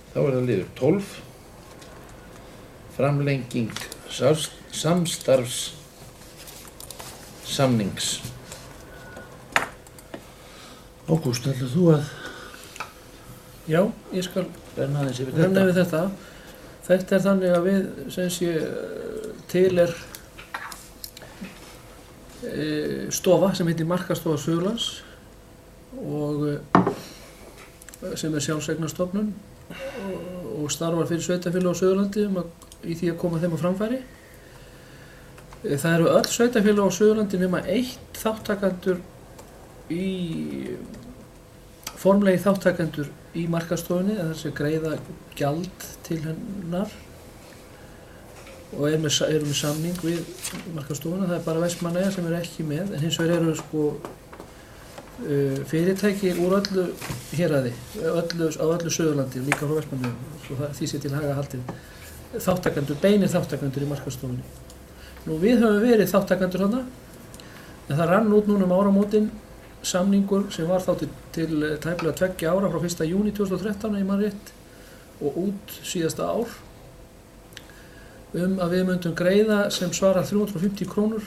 Þá það liður 12. Framlenging samstarfssamnings. Ágúst, ætlar þú að Já, ég skal renna aðeins yfir renna yfir þetta. Þetta þannig að við, sem sé, til stofa sem heitir Markaðsstofa Suðurlands og sem sjálfseignarstofnun og starfar fyrir sveitarfélög á Suðurlandi í því að koma þeim á framfæri. Það eru öll sveitarfélög á Suðurlandi nema 1 þáttakendur formlegi þáttakendur í markaðsstofunni, eða þess að greiða gjald til hennar og eru með samning við markaðsstofuna. Það bara Vestmannaeyjar sem ekki með, en hins vegar eru fyrirtæki úr öllu héraði, á öllu Suðurlandi, líka frá Vestmannaeyjum, svo því sé til haga haldið, beinir þáttakendur í markaðsstofunni. Nú við höfum verið þáttakendur þarna, en það rann út núna áramótin samningur sem var þá til tæplega 2 ára frá 1. júní 2013 ef ég man rétt og út síðasta ár að við myndum greiða sem svarar 350 krónur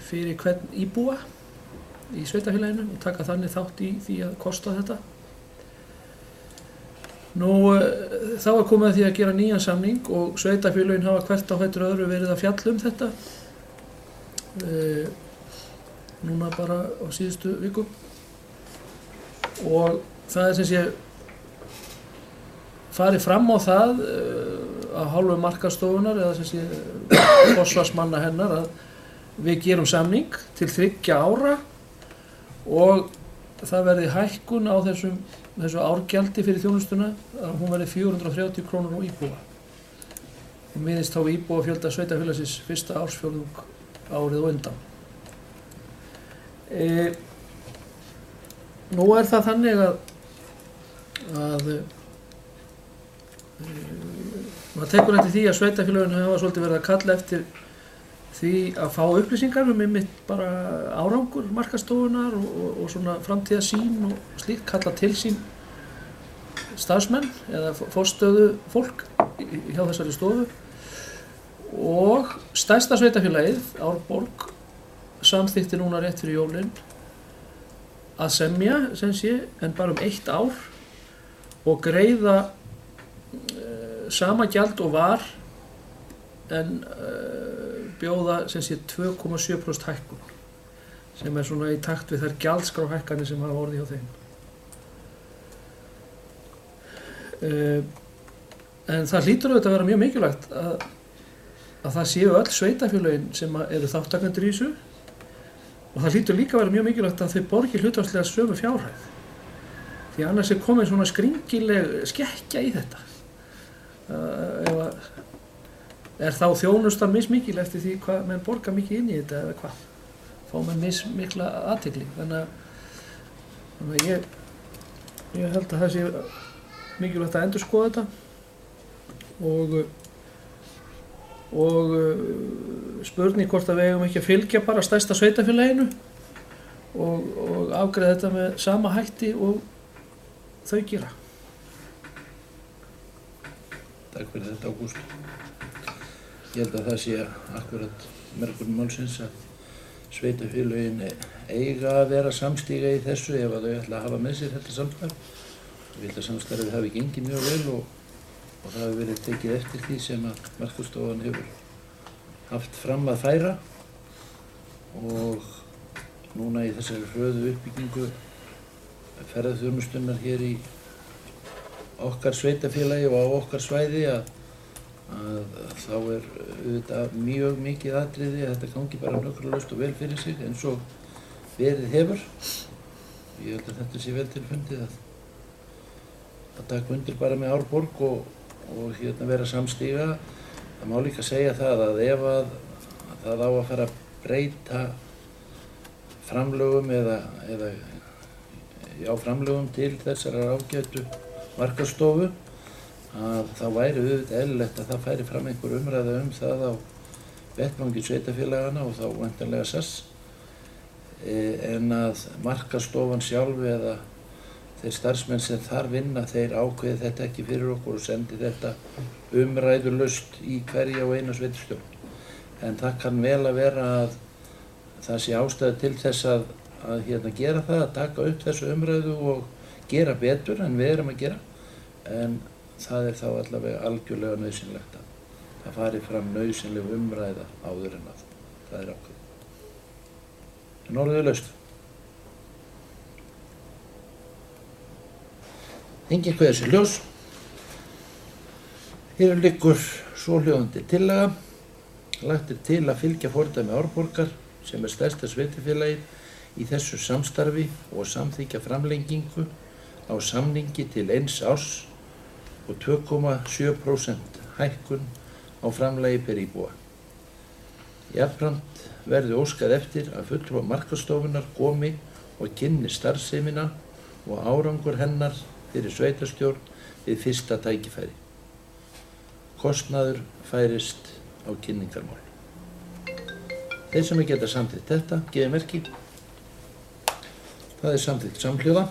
fyrir hvern íbúa í sveitarfélaginu og taka þannig þátt í því að kosta þetta. Nú þá komið að því að gera nýjan samning og sveitarfélögin hafa hvert á fætur öðru verið að fjalla þetta. Núna bara á síðustu vikum og það sem sé farið fram á það af hálfu markaðsstofunnar eða sem sé forsvarsmanna hennar að við gerum samning til 3 ára og það verði hækkun á þessu árgjaldi fyrir þjónustuna að hún verði 430 krónur á íbúa og miðist þá íbúafjölda sveitarfélagsins fyrsta ársfjórðung árið og undan. Nú það þannig að maður tekur eftir því að sveitarfélögin hafa svolítið verið að kalla eftir því að fá upplýsingar einmitt bara árangur markaðsstofunnar og svona framtíðarsýn og slíkt, kalla til sín starfsmenn eða forstöðu fólk hjá þessari stofu. Og stærsta sveitarfélagið, Árborg, samþykkti núna rétt fyrir jólin að semja, sem sé, en bara 1 ár og greiða sama gjald og var en bjóða, sem sé, 2,7% hækkun sem svona í takt við þær gjaldskrárhækkanir sem hafa orðið hjá þeim. En það hlýtur auðvitað að vera mjög mikilvægt að það séu öll sveitarfélögin sem eru þáttakendur í þessu og það hlýtur líka að vera mjög mikilvægt að þau borgi hlutfallslega sömu fjárhæð því annars komin svona skringileg skekkja í þetta. Þá þjónustan mismikil eftir því hvað menn borga mikið inn í þetta eða hvað fá menn mismikla athygli þannig að ég held að það sé mikilvægt að endurskoða þetta og spurning hvort að við eigum ekki að fylgja bara stærsta sveitarfélaginu og afgreiða þetta með sama hætti og þau gera. Takk fyrir þetta, Ágúst. Ég held að það sé akkurat mergurinn málsins að sveitarfélögin eiga að vera samstíga í þessu ef að þau ætla að hafa með sér þetta samstarf. Ég held að samstarfið hafi gengið mjög vel og það hefur verið tekið eftir því sem að Markaðsstofan hefur haft fram að færa og núna í þessari hröðu uppbyggingu ferðaþjónustunnar hér í okkar sveitarfélagi og á okkar svæði að þá auðvitað mjög mikið atriði að þetta gangi bara hnökralaust og vel fyrir sig eins og verið hefur. Ég held að þetta sé vel til fundið að taka undir bara með Árborg og vera samstíga. Það má líka segja það að ef að það á að fara að breyta framlögum eða framlögum til þessarar ágætu markaðsstofu að þá væri auðvitað eðlilegt að það færi fram einhver umræða það á vettvangi sveitarfélagana og þá væntanlega SAS en að markaðsstofan sjálf eða þeir starfsmenn sem þar vinna, þeir ákveði þetta ekki fyrir okkur og sendi þetta umræðulaust í hverja og eina sveitarstjórn. En það kann vel að vera að það sé ástæða til þess að gera það, að taka upp þessu umræðu og gera betur en við erum að gera. En það þá allavega algjörlega nauðsynlegt að það fari fram nauðsynleg umræða áður en að það ákveðið. En orðið laust. Enginn kveður sér ljós. Hér liggur svohljóðandi tillaga. Lagt til að fylgja fordæmi Árborgar, sem stærsta sveitarfélagið í þessu samstarfi, og samþykkja framlengingu á samningi til 1 árs og 2,7% hækkun á framlagi per íbúa. Jafnframt verði óskað eftir að fulltrúar markaðsstofunnar komi og kynni starfsemina og árangur hennar fyrir sveitarstjórn við fyrsta tækifæri. Kostnaður færist á kynningarmál. Þeir sem geta samþykkt þetta, gefi merki. Það samþykkt samhljóða.